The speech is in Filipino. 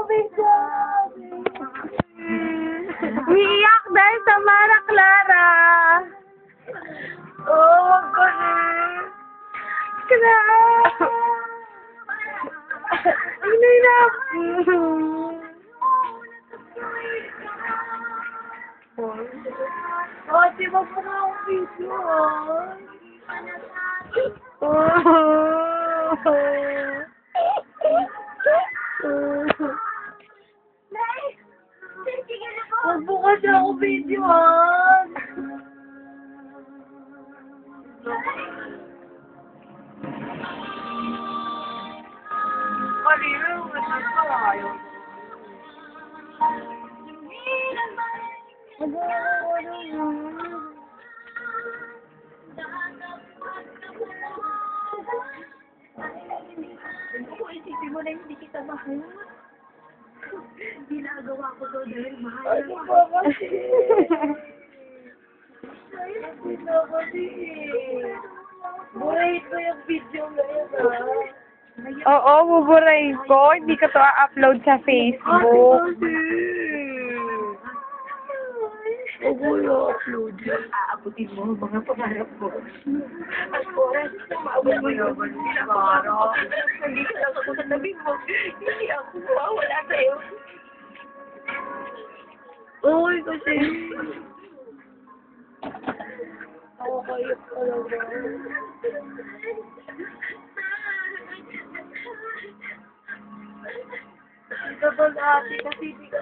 video. Umiiyak dahil sa Mara Clara. Oh, wag ko na. Clara. Inay na. Oh, di ba po nga akong video, Wag po kasi ako video, Kanina, wala ka ayaw. Isipin mo na hindi kita mahal. Ginagawa ko to dahil mahal na mahal. Hindi na kasi. Burahin ko yung video ngayon, Oo, buburahin ko. Hindi ko to upload sa Facebook. Huwag mo i-upload. Aabutin mo mga pangarap mo. As oras na maabot mo yun. Hindi ka lang ako sa tabi mo. Hindi ako mawawala sa'yo. Uy, kasi... Ako kayo talaga. Ito ba ate kasi hindi ka